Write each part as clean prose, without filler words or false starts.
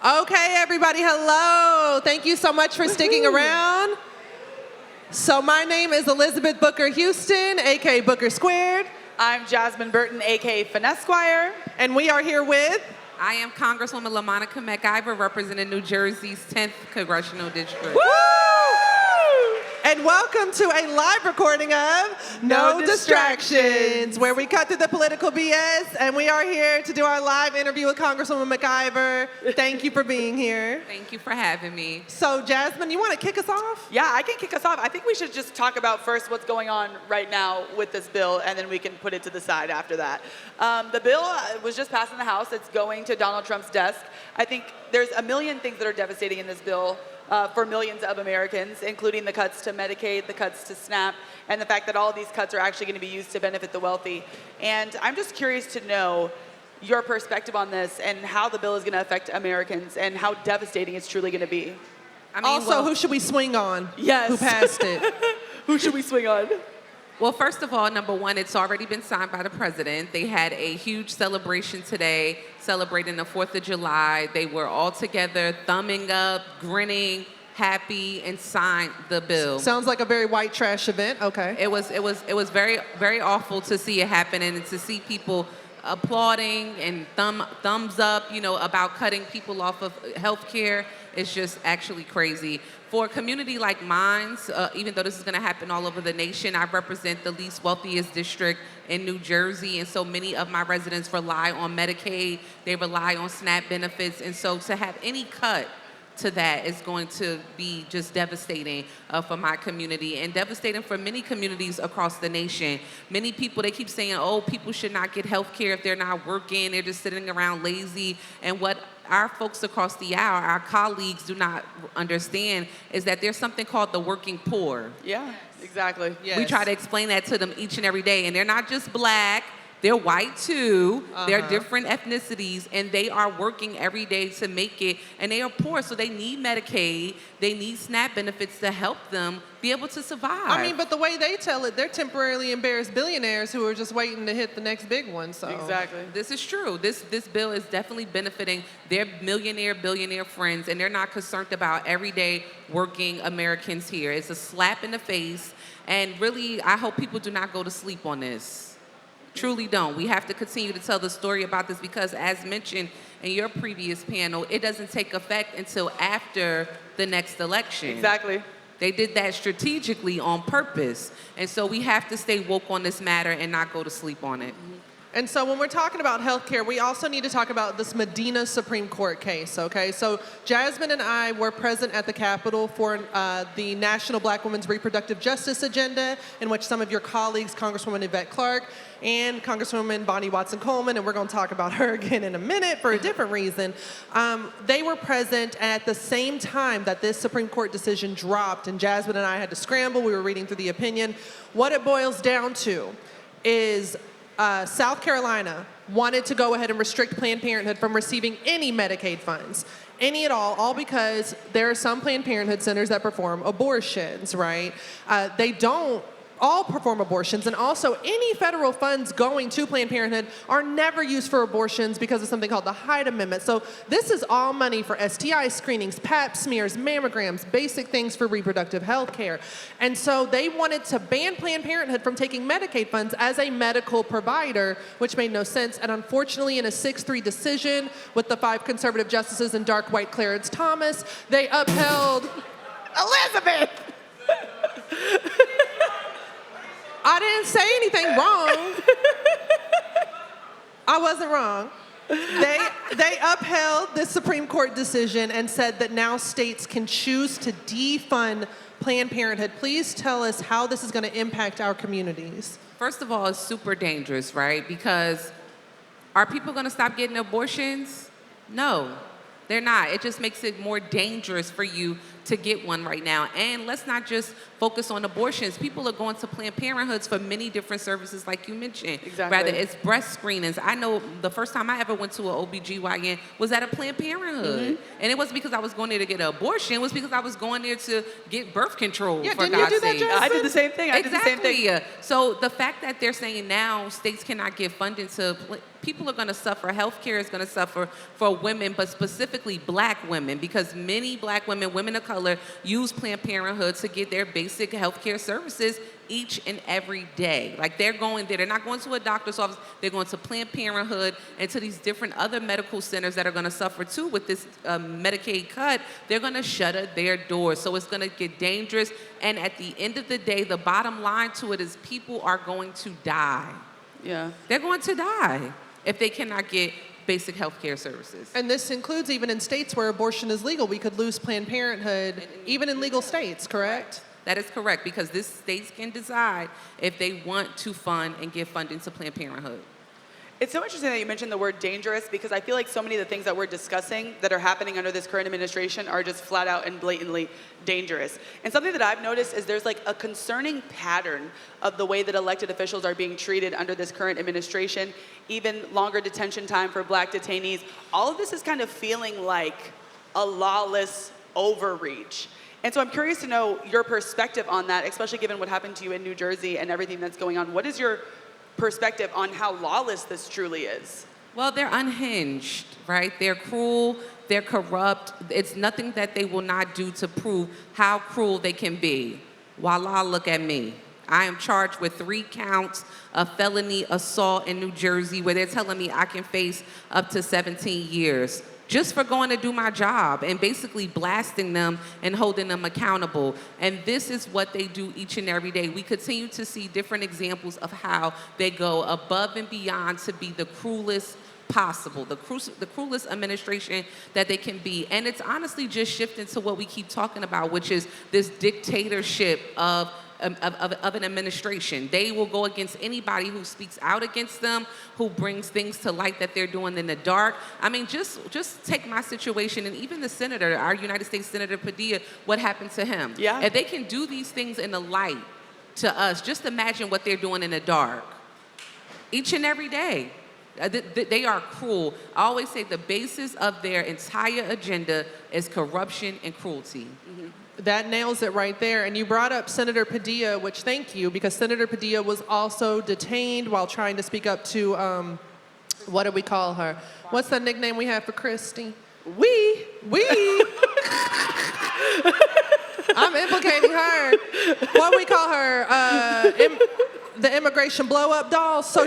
Okay, everybody, hello. Thank you so much for sticking around. So my name is Elizabeth Booker Houston, aka Booker Squared. I'm Jasmine Burton, aka Finesse Squire. And we are here with... I am Congresswoman LaMonica McIver, representing New Jersey's 10th Congressional District. Woo! And welcome to a live recording of No Distractions, where we cut through the political BS, and we are here to do our live interview with Congresswoman McIver. Thank you for being here. Thank you for having me. So, Jasmine, you want to kick us off? Yeah, I can kick us off. I think we should just talk about first what's going on right now with this bill, and then we can put it to the side after that. The bill was just passed in the House. It's going to Donald Trump's desk. I think there's a million things that are devastating in this bill. For millions of Americans, including the cuts to Medicaid, the cuts to SNAP, and the fact that all of these cuts are actually going to be used to benefit the wealthy. And I'm just curious to know your perspective on this and how the bill is going to affect Americans and how devastating it's truly going to be. Who should we swing on? Yes. Who passed it? Who should we swing on? Well, first of all, number one, it's already been signed by the president. They had a huge celebration today, celebrating the 4th of July. They were all together, thumbing up, grinning, happy, and signed the bill. Sounds like a very white trash event. Okay. It was very, very awful to see it happen and to see people applauding and thumbs up, about cutting people off of health care. It's just actually crazy. For a community like mine, even though this is going to happen all over the nation, I represent the least wealthiest district in New Jersey, and so many of my residents rely on Medicaid, they rely on SNAP benefits, and so to have any cut to that is going to be just devastating for my community and devastating for many communities across the nation. Many people, they keep saying, oh, people should not get health care if they're not working, they're just sitting around lazy, and what our folks across the aisle, our colleagues do not understand is that there's something called the working poor. Yeah, exactly. Yes. We try to explain that to them each and every day, and they're not just black, they're white too, they're different ethnicities, and they are working every day to make it, and they are poor, so they need Medicaid, they need SNAP benefits to help them be able to survive. I mean, but the way they tell it, they're temporarily embarrassed billionaires who are just waiting to hit the next big one, so. Exactly. This is true. This bill is definitely benefiting their millionaire, billionaire friends, and they're not concerned about everyday working Americans here. It's a slap in the face, and really, I hope people do not go to sleep on this. Truly don't. We have to continue to tell the story about this because, as mentioned in your previous panel, it doesn't take effect until after the next election. Exactly. They did that strategically on purpose. And so we have to stay woke on this matter and not go to sleep on it. And so when we're talking about healthcare, we also need to talk about this Medina Supreme Court case, okay? So Jasmine and I were present at the Capitol for the National Black Women's Reproductive Justice Agenda, in which some of your colleagues, Congresswoman Yvette Clarke and Congresswoman Bonnie Watson-Coleman, and we're going to talk about her again in a minute for a different reason, they were present at the same time that this Supreme Court decision dropped, and Jasmine and I had to scramble. We were reading through the opinion. What it boils down to is South Carolina wanted to go ahead and restrict Planned Parenthood from receiving any Medicaid funds, any at all because there are some Planned Parenthood centers that perform abortions, right? They don't all perform abortions, and also any federal funds going to Planned Parenthood are never used for abortions because of something called the Hyde Amendment. So this is all money for STI screenings, pap smears, mammograms, basic things for reproductive health care. And so they wanted to ban Planned Parenthood from taking Medicaid funds as a medical provider, which made no sense. And unfortunately, in a 6-3 decision with the 5 conservative justices and dark white Clarence Thomas, they upheld Elizabeth. I didn't say anything wrong. I wasn't wrong. They upheld the Supreme Court decision and said that now states can choose to defund Planned Parenthood. Please tell us how this is going to impact our communities. First of all, it's super dangerous, right? Because are people going to stop getting abortions? No, they're not. It just makes it more dangerous for you to get one right now. And let's not just focus on abortions. People are going to Planned Parenthoods for many different services, like you mentioned. Exactly. Rather, it's breast screenings. I know the first time I ever went to an OBGYN was at a Planned Parenthood. And it wasn't because I was going there to get an abortion. It was because I was going there to get birth control, for didn't you God's do that, sake. Jasmine? I did the same thing. I did the same thing. So the fact that they're saying now states cannot give funding to people are going to suffer. Healthcare is going to suffer for women, but specifically black women, because many black women, women of color, use Planned Parenthood to get their basic healthcare services each and every day. Like they're going there. They're not going to a doctor's office. They're going to Planned Parenthood and to these different other medical centers that are going to suffer too with this Medicaid cut. They're going to shutter their doors. So it's going to get dangerous. And at the end of the day, the bottom line to it is people are going to die. Yeah. They're going to die if they cannot get basic health care services. And this includes even in states where abortion is legal. We could lose Planned Parenthood, even in legal states, correct? That is correct, because this states can decide if they want to fund and give funding to Planned Parenthood. It's so interesting that you mentioned the word dangerous, because I feel like so many of the things that we're discussing that are happening under this current administration are just flat out and blatantly dangerous. And something that I've noticed is there's like a concerning pattern of the way that elected officials are being treated under this current administration, even longer detention time for black detainees. All of this is kind of feeling like a lawless overreach. And so I'm curious to know your perspective on that, especially given what happened to you in New Jersey and everything that's going on. What is your perspective on how lawless this truly is? Well, they're unhinged, right? They're cruel, they're corrupt. It's nothing that they will not do to prove how cruel they can be. Voila, look at me. I am charged with 3 counts of felony assault in New Jersey, where they're telling me I can face up to 17 years. Just for going to do my job and basically blasting them and holding them accountable. And this is what they do each and every day. We continue to see different examples of how they go above and beyond to be the cruelest possible, the cruelest administration that they can be. And it's honestly just shifting to what we keep talking about, which is this dictatorship of an administration. They will go against anybody who speaks out against them, who brings things to light that they're doing in the dark. I mean, just take my situation, and even the senator, our United States Senator Padilla, what happened to him? Yeah. If they can do these things in the light to us, just imagine what they're doing in the dark. Each and every day. They are cruel. I always say the basis of their entire agenda is corruption and cruelty. Mm-hmm. That nails it right there. And you brought up Senator Padilla, which thank you, because Senator Padilla was also detained while trying to speak up to, what do we call her? What's the nickname we have for Christy? We. I'm implicating her. What do we call her? The immigration blow-up doll. So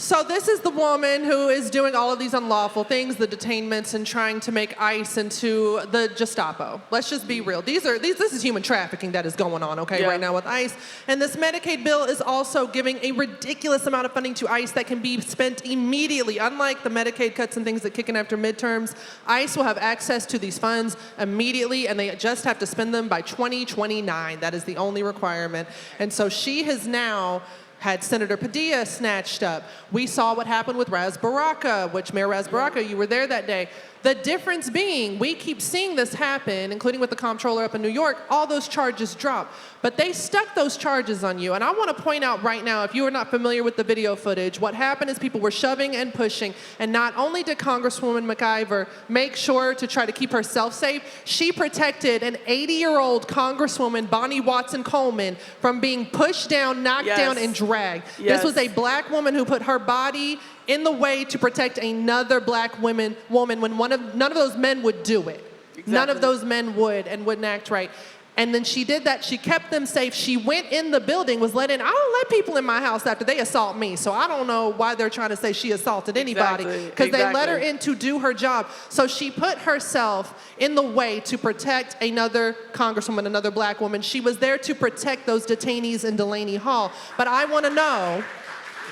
So this is the woman who is doing all of these unlawful things, the detainments, and trying to make ICE into the Gestapo. Let's just be real. This is human trafficking that is going on, okay, right now with ICE. And this Medicaid bill is also giving a ridiculous amount of funding to ICE that can be spent immediately. Unlike the Medicaid cuts and things that kick in after midterms, ICE will have access to these funds immediately, and they just have to spend them by 2029. That is the only requirement. And so she has now had Senator Padilla snatched up. We saw what happened with Raz Baraka, which Mayor Raz Baraka, you were there that day. The difference being, we keep seeing this happen, including with the comptroller up in New York, all those charges drop. But they stuck those charges on you. And I want to point out right now, if you are not familiar with the video footage, what happened is people were shoving and pushing. And not only did Congresswoman McIver make sure to try to keep herself safe, she protected an 80-year-old Congresswoman, Bonnie Watson Coleman, from being pushed down, knocked down, and dragged. This was a black woman who put her body in the way to protect another black woman when none of those men would do it. Exactly. None of those men would and wouldn't act right. And then she did that. She kept them safe. She went in the building, was let in. I don't let people in my house after they assault me. So I don't know why they're trying to say she assaulted anybody. Because they let her in to do her job. So she put herself in the way to protect another congresswoman, another black woman. She was there to protect those detainees in Delaney Hall. But I want to know.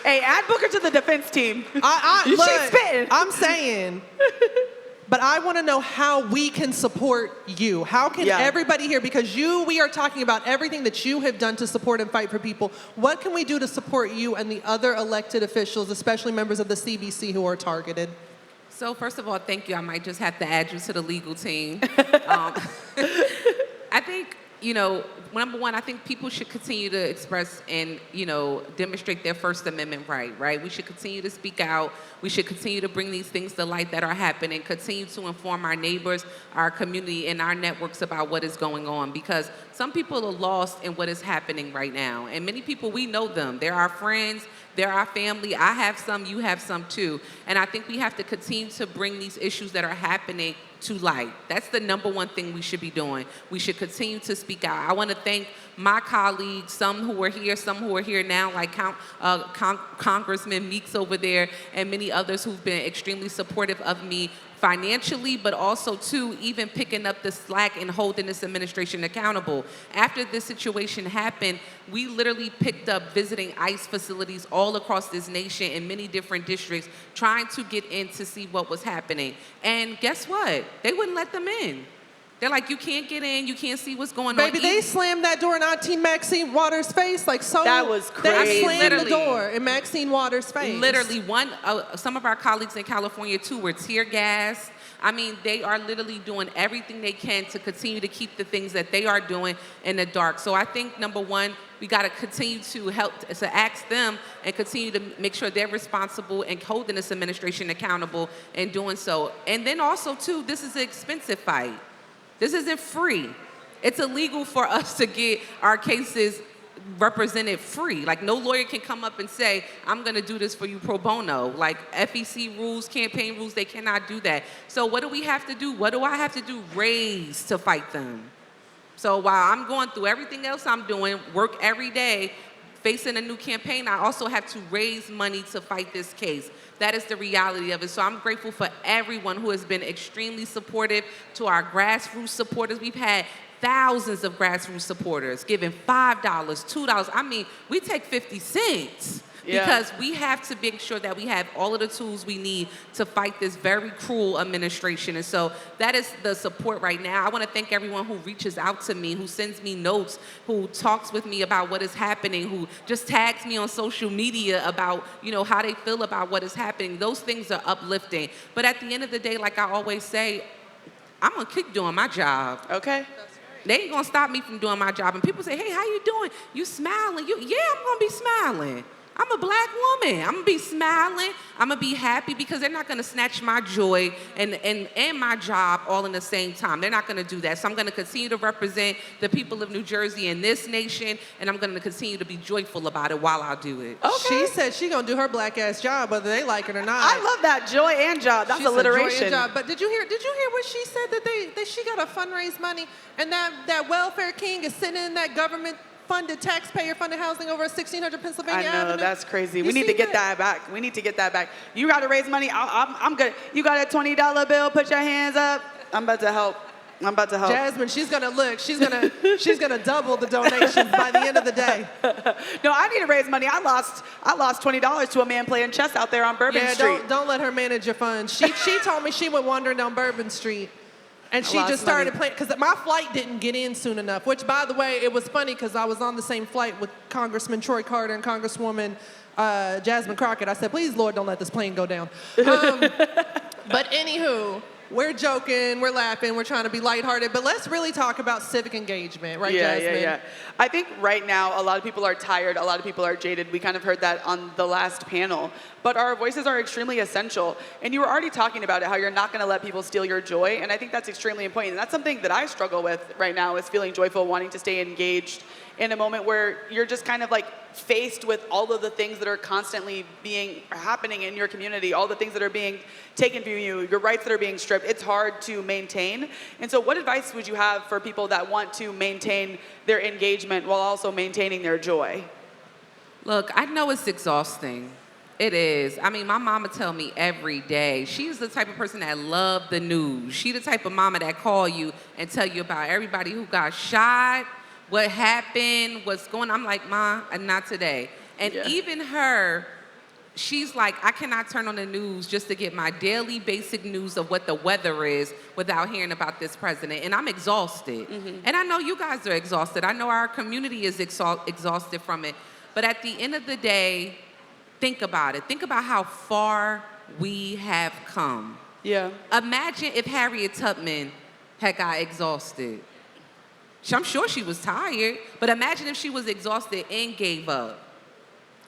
Hey, add Booker to the defense team. She's spitting. I'm saying. But I want to know how we can support you. How can everybody here, because we are talking about everything that you have done to support and fight for people. What can we do to support you and the other elected officials, especially members of the CBC who are targeted? So first of all, thank you. I might just have to add you to the legal team. Um, I think, number one, I think people should continue to express and, demonstrate their First Amendment right? We should continue to speak out. We should continue to bring these things to light that are happening, continue to inform our neighbors, our community, and our networks about what is going on, because some people are lost in what is happening right now. And many people, we know them. They're our friends. They're our family. I have some, you have some too. And I think we have to continue to bring these issues that are happening to light. That's the number one thing we should be doing. We should continue to speak out. I want to thank my colleagues, some who are here, some who are here now, like Congressman Meeks over there, and many others who've been extremely supportive of me financially, but also, too, even picking up the slack and holding this administration accountable. After this situation happened, we literally picked up visiting ICE facilities all across this nation in many different districts, trying to get in to see what was happening. And guess what? They wouldn't let them in. They're like, you can't get in, you can't see what's going on. Baby, they slammed that door in Auntie Maxine Waters' face, like so. That was crazy. They slammed Literally. the door in Maxine Waters' face. Literally, some of our colleagues in California, too, were tear gassed. I mean, they are literally doing everything they can to continue to keep the things that they are doing in the dark. So I think, number one, we got to continue to help to ask them and continue to make sure they're responsible and holding this administration accountable in doing so. And then also, too, this is an expensive fight. This isn't free. It's illegal for us to get our cases represented free. Like, no lawyer can come up and say, I'm going to do this for you pro bono. Like, FEC rules, campaign rules, they cannot do that. So what do we have to do? What do I have to do? Raise to fight them. So while I'm going through everything else I'm doing, work every day, facing a new campaign, I also have to raise money to fight this case. That is the reality of it. So I'm grateful for everyone who has been extremely supportive, to our grassroots supporters. We've had thousands of grassroots supporters giving $5, $2. I mean, we take 50 cents. Yeah. Because we have to make sure that we have all of the tools we need to fight this very cruel administration. And so that is the support right now. I want to thank everyone who reaches out to me, who sends me notes, who talks with me about what is happening, who just tags me on social media about, how they feel about what is happening. Those things are uplifting. But at the end of the day, like I always say, I'm going to keep doing my job. Okay. They ain't going to stop me from doing my job. And people say, hey, how you doing? You smiling? Yeah, I'm going to be smiling. I'm a black woman. I'm going to be smiling. I'm going to be happy, because they're not going to snatch my joy and my job all in the same time. They're not going to do that. So I'm going to continue to represent the people of New Jersey and this nation, and I'm going to continue to be joyful about it while I do it. Okay. She said she going to do her black ass job, whether they like it or not. I love that, joy and job. That's She said alliteration. joy and job. But did you hear what she said, that she got to fundraise money, and that welfare king is sitting in that government-funded, taxpayer-funded housing over at 1600 Pennsylvania Avenue? I know, that's crazy. You We need see to get that back. We need to get that back. You got to raise money. I'm good. You got a $20 bill? Put your hands up. I'm about to help. Jasmine, she's gonna double the donations by the end of the day. No, I need to raise money. I lost $20 to a man playing chess out there on Bourbon Street. Don't let her manage your funds. She told me she went wandering down Bourbon Street, and she just started playing, because my flight didn't get in soon enough, which, by the way, it was funny because I was on the same flight with Congressman Troy Carter and Congresswoman Jasmine Crockett. I said, please, Lord, don't let this plane go down. But anywho, we're joking, we're laughing, we're trying to be lighthearted, but let's really talk about civic engagement, right, Jasmine? Yeah. I think right now a lot of people are tired, a lot of people are jaded. We kind of heard that on the last panel. But our voices are extremely essential. And you were already talking about it, how you're not going to let people steal your joy. And I think that's extremely important. And that's something that I struggle with right now, is feeling joyful, wanting to stay engaged in a moment where you're just kind of like faced with all of the things that are constantly happening in your community, all the things that are being taken from you, your rights that are being stripped. It's hard to maintain. And so what advice would you have for people that want to maintain their engagement while also maintaining their joy? Look, I know it's exhausting. It is. I mean, my mama tell me every day. She's the type of person that love the news. She the type of mama that call you and tell you about everybody who got shot, what happened, what's going on. I'm like, Ma, not today. And even her, she's like, I cannot turn on the news just to get my daily basic news of what the weather is without hearing about this president. And I'm exhausted. And I know you guys are exhausted. I know our community is exhausted from it. But at the end of the day, think about it. Think about how far we have come. Yeah. Imagine if Harriet Tubman had got exhausted. I'm sure she was tired, but imagine if she was exhausted and gave up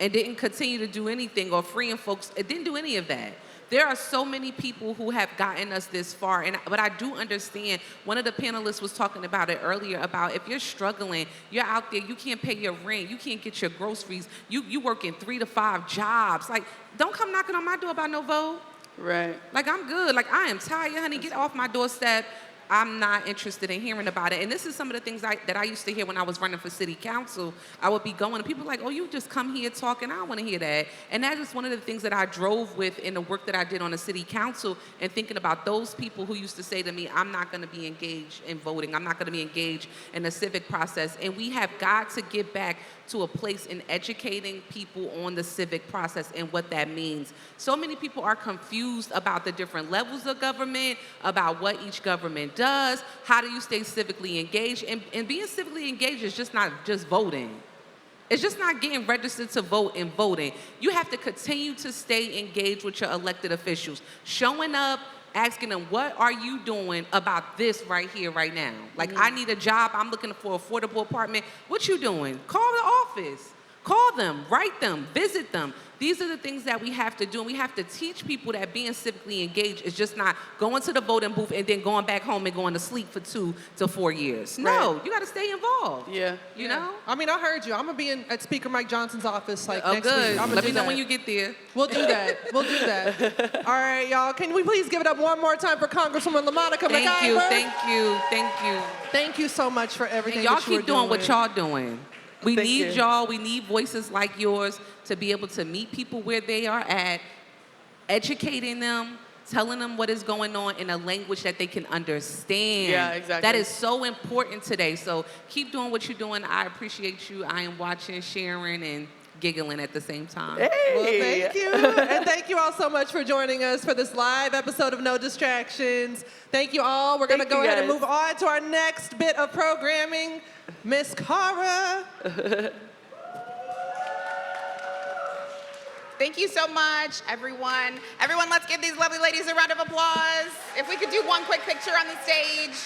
and didn't continue to do anything or freeing folks. It didn't do any of that. There are so many people who have gotten us this far, but I do understand. One of the panelists was talking about it earlier about if you're struggling, you're out there, you can't pay your rent, you can't get your groceries, you working 3 to 5 jobs. Like, don't come knocking on my door about no vote. Right. Like, I'm good. Like, I am tired, honey. Get off my doorstep. I'm not interested in hearing about it. And this is some of the things that I used to hear when I was running for city council. I would be going, and people were like, oh, you just come here talking. I don't want to hear that. And that is one of the things that I drove with in the work that I did on the city council and thinking about those people who used to say to me, I'm not going to be engaged in voting. I'm not going to be engaged in the civic process. And we have got to get back to a place in educating people on the civic process and what that means. So many people are confused about the different levels of government, about what each government does, how do you stay civically engaged, and being civically engaged is just not just voting. It's just not getting registered to vote and voting. You have to continue to stay engaged with your elected officials, showing up, asking them, what are you doing about this right here, right now? Like, I need a job. I'm looking for an affordable apartment. What you doing? Call the office. Call them, write them, visit them. These are the things that we have to do. And we have to teach people that being civically engaged is just not going to the voting booth and then going back home and going to sleep for 2 to 4 years. No, Right. you got to stay involved. Yeah. You know? I mean, I heard you. I'm gonna be at Speaker Mike Johnson's office next Good. week. Let me know when you get there. We'll do that. We'll do that. All right, y'all. Can we please give it up one more time for Congresswoman LaMonica McIver? Thank you, thank you, thank you. Thank you so much for everything And y'all that you keep are doing what y'all doing. We Thank need you. y'all. We need voices like yours to be able to meet people where they are at, educating them, telling them what is going on in a language that they can understand. Yeah, exactly. That is so important today. So keep doing what you're doing. I appreciate you. I am watching, sharing, and giggling at the same time. Hey. Well, thank you. And thank you all so much for joining us for this live episode of No Distractions. Thank you all. We're going to Thank go you, ahead and guys. move on to our next bit of programming. Miss Cara. Thank you so much, everyone. Everyone, let's give these lovely ladies a round of applause. If we could do one quick picture on the stage.